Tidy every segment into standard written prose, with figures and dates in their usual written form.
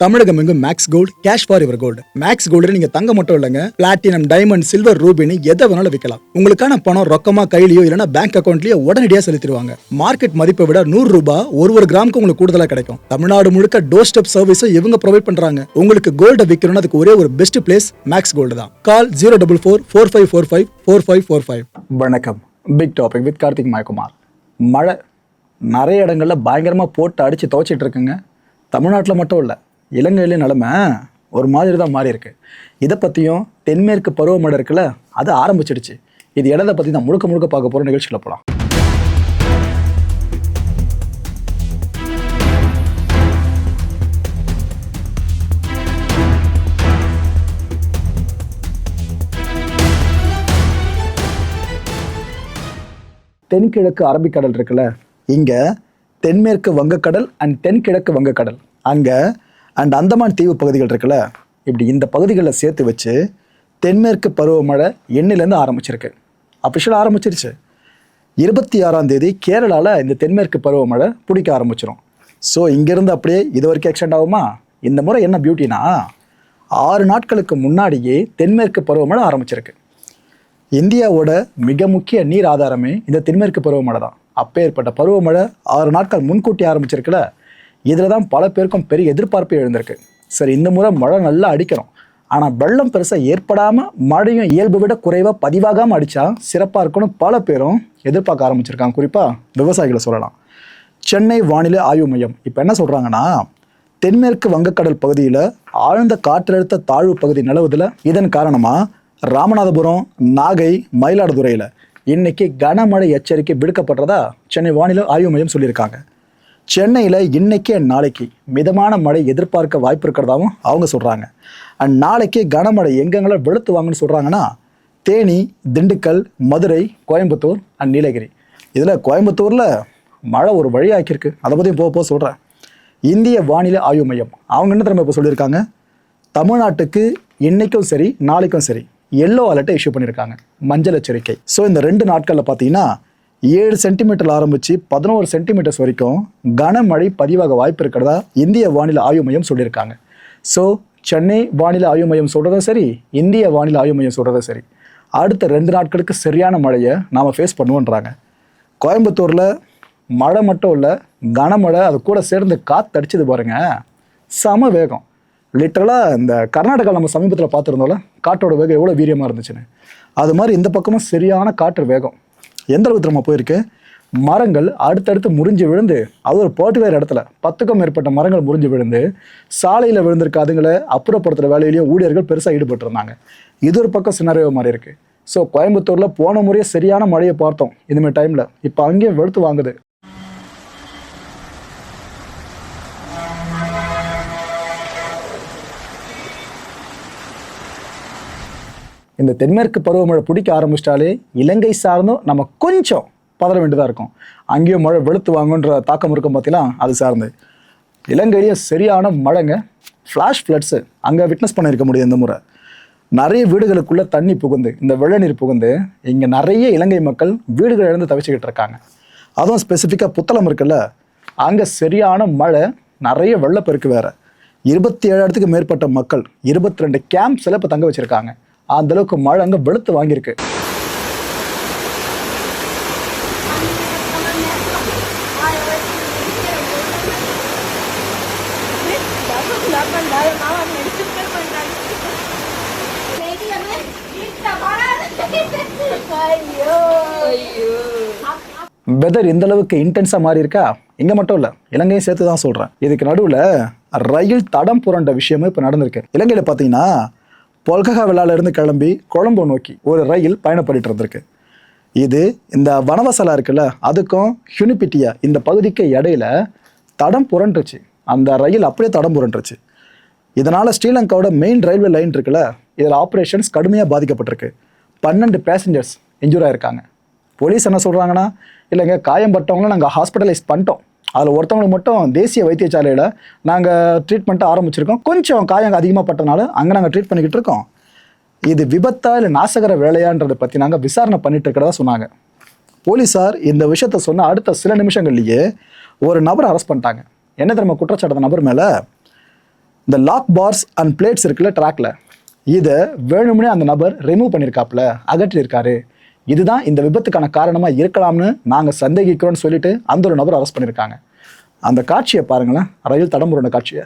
தமிழகம் எங்கும் Max Gold cash for your gold. Max Gold நீங்க தங்க மட்டும் இல்லைங்க, பிளாட்டினம், டைமண்ட், சில்வர், ரூபினி எதை வேணாலும் விற்கலாம். உங்களுக்கான பணம் ரொக்கமா கையிலயோ இல்லைன்னா பேங்க் அக்கௌண்ட்லயோ உடனடியாக செலுத்திடுவாங்க. மார்க்கெட் மதிப்பை விட 100 ரூபாய் ஒரு கிராமுக்கு உங்களுக்கு கூடுதலாக கிடைக்கும். தமிழ்நாடு முழுக்க டோர் ஸ்டெப் சர்வீஸும் இவங்க ப்ரொவைட் பண்றாங்க. உங்களுக்கு கோல்ட விற்கணும்னு அதுக்கு ஒரே ஒரு பெஸ்ட் பிளேஸ் மேக்ஸ் கோல்டு தான். கால் 04445454545. வணக்கம். Big topic with Karthik Mayakumar. மழை நிறைய இடங்கள்ல பயங்கரமா போட்டு அடிச்சு துவைச்சிட்டு இருக்குங்க. தமிழ்நாட்டில் மட்டும் இல்லை, இலங்கையிலேயும் நிலைமை ஒரு மாதிரி தான் மாறி இருக்கு. இதை பற்றியும் தென்மேற்கு பருவமழை இருக்குல்ல, அது ஆரம்பிச்சிடுச்சு. இது இடத்தை பற்றி தான் முழுக்க முழுக்க பார்க்க போகிற நிகழ்ச்சியில் போகலாம். தென்கிழக்கு அரபிக்கடல் இருக்குல்ல, இங்கே தென்மேற்கு வங்கக்கடல் அண்ட் தென்கிழக்கு வங்கக்கடல், அங்கே அண்ட் அந்தமான் தீவு பகுதிகள் இருக்குல்ல, இப்படி இந்த பகுதிகளில் சேர்த்து வச்சு தென்மேற்கு பருவமழை எண்ணிலேருந்து ஆரம்பிச்சிருக்கு. அஃபிஷியலாக ஆரம்பிச்சிருச்சு. 26ஆம் தேதி கேரளாவில் இந்த தென்மேற்கு பருவமழை பிடிக்க ஆரம்பிச்சிடும். ஸோ இங்கேருந்து அப்படியே இது வரைக்கும் எக்ஸ்டெண்ட் ஆகுமா? இந்த முறை என்ன பியூட்டினா, 6 நாட்களுக்கு முன்னாடியே தென்மேற்கு பருவமழை ஆரம்பிச்சிருக்கு. இந்தியாவோட மிக முக்கிய நீர் ஆதாரமே இந்த தென்மேற்கு பருவமழை தான். அப்பேற்பட்ட பருவமழை 6 நாட்கள் முன்கூட்டி ஆரம்பிச்சிருக்குல்ல, இதில் தான் பல பேருக்கும் பெரிய எதிர்பார்ப்பு எழுந்திருக்கு. சரி, இந்த முறை மழை நல்லா அடிக்கிறோம், ஆனால் வெள்ளம் பெருசாக ஏற்படாமல் மழையும் இயல்பை விட குறைவாக பதிவாகாமல் அடித்தா சிறப்பாக இருக்கணும் பல பேரும் எதிர்பார்க்க ஆரம்பிச்சிருக்காங்க. குறிப்பாக விவசாயிகளை சொல்லலாம். சென்னை வானிலை ஆய்வு மையம் இப்போ என்ன சொல்கிறாங்கன்னா, தென்மேற்கு வங்கக்கடல் பகுதியில் ஆழ்ந்த காற்றழுத்த தாழ்வு பகுதி நிலவுதில், இதன் காரணமாக ராமநாதபுரம், நாகை, மயிலாடுதுறையில் இன்னைக்கு கனமழை எச்சரிக்கை விடுக்கப்படுறதா சென்னை வானிலை ஆய்வு மையம் சொல்லியிருக்காங்க. சென்னையில் இன்னைக்கு நாளைக்கு மிதமான மழை எதிர்பார்க்க வாய்ப்பு இருக்கிறதாவும் அவங்க சொல்கிறாங்க. அண்ட் நாளைக்கு கனமழை எங்கெங்கெல்லாம் வெளுத்து வாங்கன்னு சொல்கிறாங்கன்னா, தேனி, திண்டுக்கல், மதுரை, கோயம்புத்தூர் அண்ட் நீலகிரி. இதில் கோயம்புத்தூரில் மழை ஒரு வழியாக்கியிருக்கு. அதை பற்றியும் போக சொல்கிறேன். இந்திய வானிலை ஆய்வு மையம் அவங்க என்ன திரும்ப இப்போ சொல்லியிருக்காங்க, தமிழ்நாட்டுக்கு இன்னைக்கும் சரி நாளைக்கும் சரி எல்லோ அலர்ட்டை இஷ்யூ பண்ணியிருக்காங்க, மஞ்சள் எச்சரிக்கை. ஸோ இந்த 2 நாட்களில் பார்த்தீங்கன்னா 7 சென்டிமீட்டர் ஆரம்பித்து 11 சென்டிமீட்டர்ஸ் வரைக்கும் கனமழை பதிவாக வாய்ப்பு இருக்கிறதா இந்திய வானிலை ஆய்வு மையம் சொல்லியிருக்காங்க. ஸோ சென்னை வானிலை ஆய்வு மையம் சொல்கிறதும் சரி, இந்திய வானிலை ஆய்வு மையம் சொல்கிறதும் சரி, அடுத்த 2 நாட்களுக்கு சரியான மழையை நாம் ஃபேஸ் பண்ணுவோன்றாங்க. கோயம்புத்தூரில் மழை மட்டும் இல்லை, கனமழை அது கூட சேர்ந்து காற்று அடிச்சது பாருங்க, சம வேகம். லிட்டரலாக இந்த கர்நாடகாவில் நம்ம சமீபத்தில் பார்த்துருந்தோம்ல, காற்றோட வேகம் எவ்வளோ வீரியமாக இருந்துச்சுன்னு, அது மாதிரி இந்த பக்கமும் சரியான காற்று வேகம். எந்த அளவுக்கு நம்ம போயிருக்கு, மரங்கள் அடுத்தடுத்து முறிஞ்சு விழுந்து, அது ஒரு பர்டிகுலர் இடத்துல 10க்கும் மேற்பட்ட மரங்கள் முறிஞ்சு விழுந்து சாலையில் விழுந்திருக்க அதுங்களை அப்புறப்படுத்துகிற வேலையிலையும் ஊழியர்கள் பெருசாக ஈடுபட்டிருந்தாங்க. இது ஒரு பக்கம் சினரியோ மாதிரி இருக்குது. ஸோ கோயம்புத்தூரில் போன முறையே சரியான மழையை பார்த்தோம் இனிமேல் டைமில், இப்போ அங்கேயும் வெளுத்து வாங்குது. இந்த தென்மேற்கு பருவமழை பிடிக்க ஆரம்பிச்சிட்டாலே இலங்கை சார்ந்தும் நம்ம கொஞ்சம் பதற வேண்டியதாக இருக்கும். அங்கேயும் மழை வெளுத்து வாங்குன்ற தாக்கம் இருக்கும் பார்த்தீங்களா, அது சார்ந்து. இலங்கையிலேயே சரியான மழைங்க, ஃப்ளாஷ் ஃப்ளட்ஸு அங்கே விட்னஸ் பண்ணியிருக்க முடியும். இந்த முறை நிறைய வீடுகளுக்குள்ளே தண்ணி புகுந்து, இந்த வெள்ள நீர் புகுந்து இங்கே நிறைய இலங்கை மக்கள் வீடுகள் இழந்து தவிச்சுக்கிட்டு இருக்காங்க. அதுவும் ஸ்பெசிஃபிக்காக புத்தளம் இருக்குல்ல, அங்கே சரியான மழை, நிறைய வெள்ளப்பெருக்கு வேறு. 27,000க்கு மேற்பட்ட மக்கள் 22 கேம்ப்ஸில் இப்போ தங்க வச்சுருக்காங்க. அந்த அளவுக்கு மழை அங்கே வெளுத்து வாங்கியிருக்கு. வெதர் இந்த அளவுக்கு இன்டென்ஸாக மாறி இருக்கா, இங்கே மட்டும் இல்லை இலங்கையும் சேர்த்து தான் சொல்கிறேன். இதுக்கு நடுவில் ரயில் தடம் புரண்ட விஷயமும் இப்போ நடந்திருக்கு. இலங்கையில் பார்த்தீங்கன்னா பொல்ககாவிலிருந்து கிளம்பி கொழம்பு நோக்கி ஒரு ரயில் பயணப்பட்டு இருந்திருக்கு. இது இந்த வனவசலா இருக்குல்ல, அதுக்கும் ஹுனிபிட்டியா இந்த பகுதிக்கு இடையில தடம் புரண்டுச்சு. அந்த ரயில் அப்படியே தடம் புரண்டுச்சு. இதனால் ஸ்ரீலங்காவோட மெயின் ரயில்வே லைன் இருக்குல்ல, இதில் ஆப்ரேஷன்ஸ் கடுமையாக பாதிக்கப்பட்டிருக்கு. 12 பேசஞ்சர்ஸ் இன்ஜூர் ஆயிருக்காங்க. போலீஸ் என்ன சொல்கிறாங்கன்னா, இல்லைங்க காயம்பட்டவங்களும் நாங்கள் ஹாஸ்பிட்டலைஸ் பண்ணிட்டோம், அதில் ஒருத்தவங்களுக்கு மட்டும் தேசிய வைத்தியசாலையில் நாங்கள் ட்ரீட்மெண்ட்டை ஆரம்பிச்சிருக்கோம், கொஞ்சம் காயம் அதிகமாக பட்டனால அங்கே நாங்கள் ட்ரீட் பண்ணிக்கிட்டு இருக்கோம். இது விபத்தா இல்லை நாசகர வேலையான்றதை பற்றி நாங்கள் விசாரணை பண்ணிட்டு இருக்கிறதா சொன்னாங்க. போலீஸார் இந்த விஷயத்த சொன்ன அடுத்த சில நிமிஷங்கள்லேயே ஒரு நபரை அரெஸ்ட் பண்ணிட்டாங்க. என்ன தெரியுமா குற்றச்சாட்டு? நபர் மேலே இந்த லாக் பார்ஸ் அண்ட் பிளேட்ஸ் இருக்குல்ல ட்ராக்ல, இதை வேணும்னே அந்த நபர் ரிமூவ் பண்ணியிருக்காப்புல, அகற்றியிருக்காரு. இதுதான் இந்த விபத்துக்கான காரணமாக இருக்கலாம்னு நாங்கள் சந்தேகிக்கிறோம்னு சொல்லிட்டு அந்த ஒரு நபர் அரெஸ்ட் பண்ணியிருக்காங்க. அந்த காட்சியை பாருங்களேன், ரயில் தடம்புரோட காட்சியை.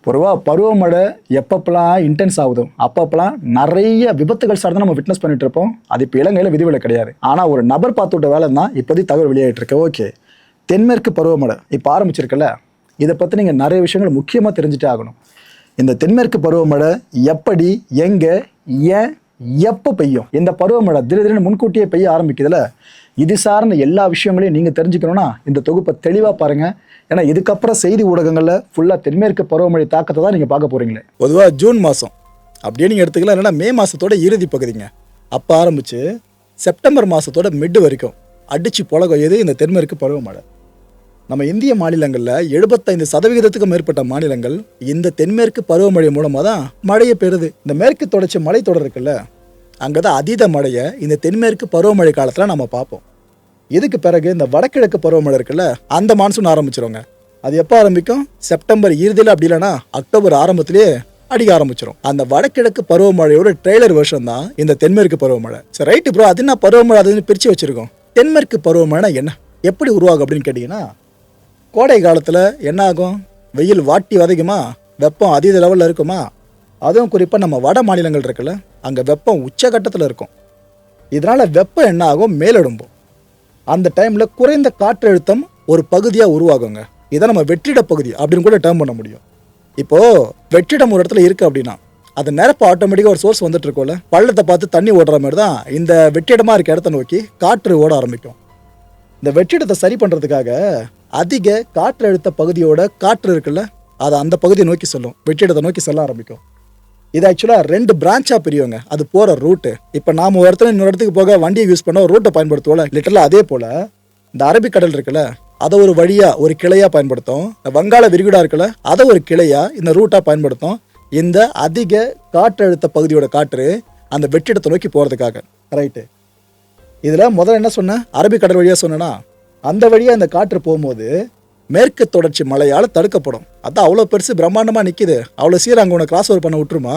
பொதுவாக பருவமழை எப்பப்பெல்லாம் இன்டென்ஸ் ஆகுதோ அப்பப்பெல்லாம் நிறைய விபத்துகள் சார்ந்து நம்ம விட்னஸ் பண்ணிட்டு இருப்போம். அது இப்போ இலங்கையில் விதிவிலை கிடையாது. ஆனால் ஒரு நபர் பார்த்து விட்ட வேலை தான் இப்போதைக்கு தகவல் வெளியாகிட்டு இருக்கு. ஓகே, தென்மேற்கு பருவமழை இப்போ ஆரம்பிச்சிருக்குல்ல, இதை பற்றி நீங்கள் நிறைய விஷயங்கள் முக்கியமாக தெரிஞ்சுட்டே ஆகணும். இந்த தென்மேற்கு பருவமழை எப்படி, எங்கே, ஏன், எப்போ பெய்யும், இந்த பருவமழை திடீர்னு முன்கூட்டியே பெய்ய ஆரம்பிக்குதுல, இது சார்ந்த எல்லா விஷயங்களையும் நீங்கள் தெரிஞ்சுக்கணும்னா இந்த தொகுப்பை தெளிவாக பாருங்கள். ஏன்னா இதுக்கப்புறம் செய்தி ஊடகங்களில் ஃபுல்லாக தென்மேற்கு பருவமழை தாக்கத்தை தான் நீங்கள் பார்க்க போகிறீங்களே. பொதுவாக ஜூன் மாதம் அப்படியே நீங்கள் எடுத்துக்கலாம், இல்லைன்னா மே மாதத்தோட இறுதி பகுதிங்க. அப்போ ஆரம்பித்து செப்டம்பர் மாதத்தோட மிட் வரைக்கும் அடித்து புழகையது இந்த தென்மேற்கு பருவமழை. நம்ம இந்திய மாநிலங்களில் 75% மேற்பட்ட மாநிலங்கள் இந்த தென்மேற்கு பருவமழை மூலமாக தான் மழையை பெறுது. இந்த மேற்கு தொடர்ச்சி மலைத்தொடர் இருக்குல்ல, அங்கே தான் அதீத மழையை இந்த தென்மேற்கு பருவமழை காலத்தில் நம்ம பார்ப்போம். இதுக்கு பிறகு இந்த வடகிழக்கு பருவமழை இருக்குல்ல, அந்த மான்சூன் ஆரம்பிச்சிருங்க. அது எப்போ ஆரம்பிக்கும்? செப்டம்பர் இறுதியில், அப்படி இல்லைன்னா அக்டோபர் ஆரம்பத்திலேயே அடிக்க ஆரம்பிச்சிடும். அந்த வடகிழக்கு பருவமழையோட ட்ரெய்லர் வெர்ஷன் தான் இந்த தென்மேற்கு பருவமழை. சரி, ரைட்டு ப்ரோ, அது என்ன பருவமழை, அது பிரித்து வச்சிருக்கோம். தென்மேற்கு பருவமழை என்ன, எப்படி உருவாகும் அப்படின்னு கேட்டிங்கன்னா, கோடை காலத்தில் என்ன ஆகும்? வெயில் வாட்டி வதைக்குமா, வெப்பம் அதீத லெவலில் இருக்குமா. அதுவும் குறிப்பாக நம்ம வட மாநிலங்கள் இருக்குல்ல, அங்கே வெப்பம் உச்சகட்டத்தில் இருக்கும். இதனால் வெப்பம் என்ன ஆகும்? மேலெடும்போம். அந்த டைமில் குறைந்த காற்றழுத்தம் ஒரு பகுதியாக உருவாகுங்க. இதை நம்ம வெற்றிட பகுதி அப்படின்னு கூட டேர்ம் பண்ண முடியும். இப்போது வெற்றிடம் ஒரு இடத்துல இருக்குது அப்படின்னா அது நிரப்ப ஆட்டோமேட்டிக்காக ஒரு சோர்ஸ் வந்துட்டு இருக்கோம்ல, பள்ளத்தை பார்த்து தண்ணி ஓடுற மாதிரி தான் இந்த வெற்றிடமாக இருக்க இடத்த நோக்கி காற்று ஓட ஆரம்பிக்கும். இந்த வெற்றிடத்தை சரி பண்ணுறதுக்காக அதிக காற்றழுத்த பகுதியோட காற்று இருக்குல்ல, அதை அந்த பகுதியை நோக்கி செல்லும், வெற்றிடத்தை நோக்கி செல்ல ஆரம்பிக்கும். இது ஆக்சுவலாக 2 பிரான்ச்சாக பிரியுங்க, அது போகிற ரூட்டு. இப்போ நாம் ஒரு இடத்துல இன்னொரு இடத்துக்கு போக வண்டியை யூஸ் பண்ண ஒரு ரூட்டை பயன்படுத்துவோம்ல, லிட்டரலாக அதே போல் இந்த அரபிக்கடல் இருக்குல்ல, அதை ஒரு வழியாக ஒரு கிளையாக பயன்படுத்தும். இந்த வங்காள விரிகுடா இருக்குல்ல, அதை ஒரு கிளையாக இந்த ரூட்டாக பயன்படுத்தும். இந்த அதிக காற்றழுத்த பகுதியோட காற்று அந்த வெற்றிடத்தை நோக்கி போகிறதுக்காக. ரைட்டு, இதில் முதல்ல என்ன சொன்னேன்? அரபிக்கடல் வழியாக சொன்னேன்னா, அந்த வழியாக இந்த காற்று போகும்போது மேற்கு தொடர்ச்சி மலையால் தடுக்கப்படும். அதான் அவ்வளோ பெருசு பிரம்மாண்டமாக நிற்கிது, அவ்வளோ சீரம் அங்கே ஒன்று கிராஸ் ஓவர் பண்ண விட்டுருமா?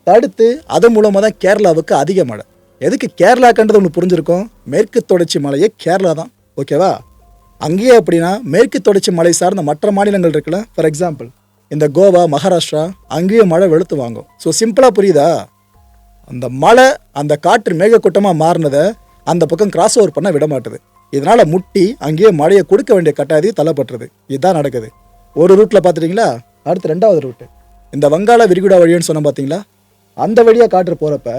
தடுத்து அதன் மூலமாக தான் கேரளாவுக்கு அதிக மழை. எதுக்கு கேரளாக்குன்றது ஒன்று புரிஞ்சிருக்கும், மேற்கு தொடர்ச்சி மலையே கேரளா தான், ஓகேவா? அங்கேயே அப்படின்னா மேற்கு தொடர்ச்சி மலை சார்ந்த மற்ற மாநிலங்கள் இருக்குல்ல, ஃபார் எக்ஸாம்பிள் இந்த கோவா, மகாராஷ்டிரா, அங்கேயும் மழை வெளுத்து வாங்கும். ஸோ சிம்பிளாக புரியுதா? அந்த மழை, அந்த காற்று மேகக்கூட்டமாக மாறினதை அந்த பக்கம் கிராஸ் ஓவர் பண்ண விட மாட்டுது. இதனால் முட்டி அங்கேயே மழையை கொடுக்க வேண்டிய கட்டாயத்தையும் தள்ளப்பட்டுருது. இதுதான் நடக்குது. ஒரு ரூட்டில் பார்த்துட்டிங்களா, அடுத்து 2வது ரூட்டு இந்த வங்காள விரிகுடா வழின்னு சொன்ன பார்த்தீங்களா, அந்த வழியாக காற்று போகிறப்ப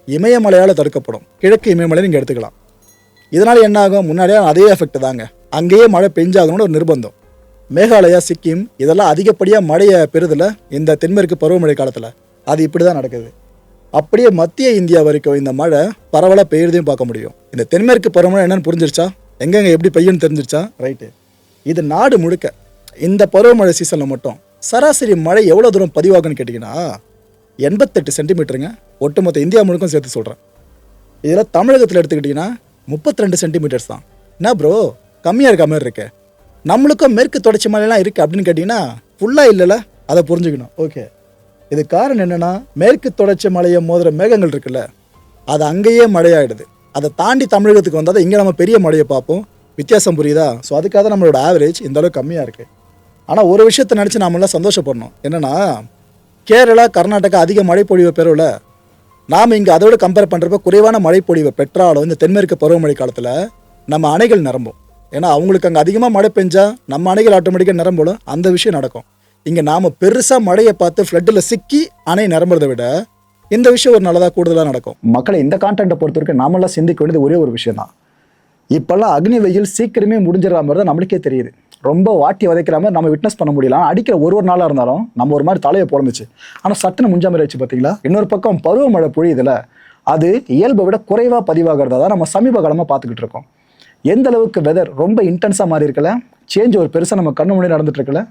இமயமலையால் தடுக்கப்படும். கிழக்கு இமயமலை நீங்கள் எடுத்துக்கலாம். இதனால் என்ன ஆகும்? முன்னாடியே அதே எஃபெக்ட் தாங்க, அங்கேயே மழை பெஞ்சாகணும்னு ஒரு நிர்பந்தம். மேகாலயா, சிக்கிம் இதெல்லாம் அதிகப்படியாக மழையை பெறுதில்ல இந்த தென்மேற்கு பருவமழை காலத்தில். அது இப்படி தான் நடக்குது. அப்படியே மத்திய இந்தியா வரைக்கும் இந்த மழை பரவலாக பெய்யுறதையும் பார்க்க முடியும். இந்த தென்மேற்கு பருவமழை என்னன்னு புரிஞ்சிருச்சா? எங்கெங்கே எப்படி பெய்யும்னு தெரிஞ்சிருச்சா? ரைட்டு, இது நாடு முழுக்க இந்த பருவமழை சீசனில் மட்டும் சராசரி மழை எவ்வளோ தூரம் பதிவாகுன்னு கேட்டிங்கன்னா 88 சென்டிமீட்டருங்க. ஒட்டுமொத்த இந்தியா முழுக்கும் சேர்த்து சொல்கிறேன். இதில் தமிழகத்தில் எடுத்துக்கிட்டிங்கன்னா 32 சென்டிமீட்டர்ஸ் தான். என்ன ப்ரோ, கம்மியாக இருக்க மாதிரி இருக்கு? நம்மளுக்கும் மேற்கு தொடர்ச்சி மழைலாம் இருக்குது அப்படின்னு கேட்டிங்கன்னா ஃபுல்லாக இல்லைல்ல, அதை புரிஞ்சுக்கணும். ஓகே, இது காரணம் என்னென்னா, மேற்கு தொடர்ச்சி மலையை மோதுகிற மேகங்கள் இருக்குல்ல, அது அங்கேயே மழையாயிடுது. அதை தாண்டி தமிழகத்துக்கு வந்தால் இங்கே நம்ம பெரிய மழையை பார்ப்போம். வித்தியாசம் புரியுதா? ஸோ அதுக்காக தான் நம்மளோட ஆவரேஜ் இந்த அளவுக்கு கம்மியாக இருக்குது. ஆனால் ஒரு விஷயத்தை நினச்சி நாமெல்லாம் சந்தோஷப்படணும். என்னென்னா, கேரளா, கர்நாடகா அதிக மழைப்பொழிவை பெறல, நாம் இங்கே அதோட கம்பேர் பண்ணுறப்ப குறைவான மழைப்பொழிவை பெற்றாலும் இந்த தென்மேற்கு பருவமழை காலத்தில் நம்ம அணைகள் நிரம்பும். ஏன்னா அவங்களுக்கு அங்கே அதிகமாக மழை பெஞ்சால் நம்ம அணைகள் ஆட்டோமேட்டிக்காக நிரம்பலும். அந்த விஷயம் நடக்கும். இங்கே நாம் பெருசாக மழையை பார்த்து ஃப்ளட்டில் சிக்கி அணை நிரம்புறதை விட இந்த விஷயம் ஒரு நல்லதாக கூடுதலாக நடக்கும். மக்களை இந்த கான்டென்ட்டை பொறுத்த வரைக்கும் நாமெல்லாம் சிந்திக்க வேண்டியது ஒரே ஒரு விஷயம் தான். இப்போல்லாம் அக்னி வெயில் சீக்கிரமே முடிஞ்சிடற மாதிரி தான் நம்மளுக்கே தெரியுது. ரொம்ப வாட்டி வதைக்கிற மாதிரி நம்ம விட்னஸ் பண்ண முடியல. அடிக்கிற ஒரு நாளாக இருந்தாலும் நம்ம ஒரு மாதிரி தலையை போலந்துச்சு. ஆனால் சட்டுன்னு முஞ்ச மாதிரி வச்சு பார்த்தீங்களா? இன்னொரு பக்கம் பருவமழை பொழியுதில் அது இயல்பை விட குறைவாக பதிவாகிறதா தான் நம்ம சமீப காலமாக பார்த்துக்கிட்டு இருக்கோம். எந்த அளவுக்கு வெதர் ரொம்ப இன்டென்ஸாக மாறி இருக்கல, சேஞ்ச் ஒரு பெருசாக நம்ம கண்ணு முன்னாடி நடந்துட்டு இருக்குல்ல.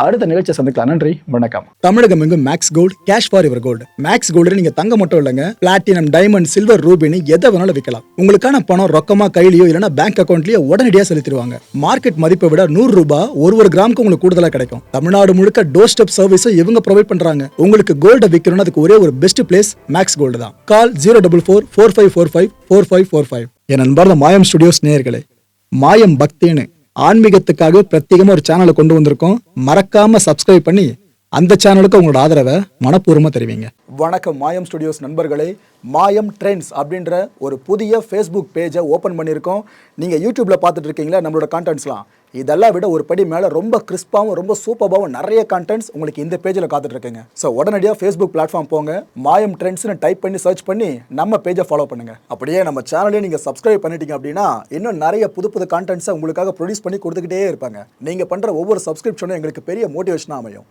அடுத்த நிகழ்ச்சியை சந்திக்கலாம். நன்றி, வணக்கம். தமிழகம் எங்கும் Max Gold, cash for your gold. Max Gold நீங்க தங்க மட்டும் இல்லைங்க, பிளாட்டினம், டைமண்ட், சில்வர், ரூபினி எதை வேணாலும் விற்கலாம். உங்களுக்கான பணம் ரொக்கமா கையிலயோ இல்லைன்னா பேங்க் அக்கௌண்ட்லயோ உடனடியாக செலுத்திடுவாங்க. மார்க்கெட் மதிப்பை விட 100 ரூபாய் ஒரு கிராமுக்கு உங்களுக்கு கூடுதலா கிடைக்கும். தமிழ்நாடு முழுக்க டோர் ஸ்டெப் சர்வீஸ் இவங்க ப்ரொவைட் பண்றாங்க. உங்களுக்கு கோல்ட விற்கணும்னு அதுக்கு ஒரே ஒரு பெஸ்ட் பிளேஸ் மேக்ஸ் கோல்டு தான். கால் 04445454545. என் நண்பர் மாயம் ஸ்டுடியோஸ் நேயர்களே, மாயம் பக்தின்னு ஆன்மீகத்துக்காக பிரத்யேகமா ஒரு சேனலை கொண்டு வந்திருக்கோம். மறக்காம சப்ஸ்கிரைப் பண்ணி அந்த சேனலுக்கு உங்களோட ஆதரவை மனப்பூர்வமா தெரிவிங்க. வணக்கம் மாயம் ஸ்டுடியோஸ் நண்பர்களே. மாயம் ட்ரெண்ட்ஸ் அப்படின்ற ஒரு புதிய ஃபேஸ்புக் பேஜை ஓப்பன் பண்ணியிருக்கோம். நீங்கள் யூடியூப்ல பார்த்துட்டு இருக்கீங்களா நம்மளோட கான்டென்ட்ஸ்லாம். இதெல்லாம் விட ஒரு படி மேலே ரொம்ப கிறிஸ்பாகவும் ரொம்ப சூப்பராகவும் நிறைய கான்டென்ட்ஸ் உங்களுக்கு இந்த பேஜில் காத்துட்டு இருக்குங்க. ஸோ உடனடியாக ஃபேஸ்புக் பிளாட்ஃபார்ம் போங்க, மாயம் ட்ரெண்ட்ஸ்னு டைப் பண்ணி சர்ச் பண்ணி நம்ம பேஜை ஃபாலோ பண்ணுங்க. அப்படியே நம்ம சேனலையும் நீங்கள் சப்ஸ்கிரைப் பண்ணிட்டீங்க அப்படின்னா இன்னும் நிறைய புது புது கான்டென்ட்ஸை உங்களுக்காக ப்ரொடியூஸ் பண்ணி கொடுத்துக்கிட்டே இருப்பாங்க. நீங்கள் பண்ணுற ஒவ்வொரு சப்ஸ்கிரிப்ஷனும் எங்களுக்கு பெரிய மோட்டிவேஷனாக அமையும்.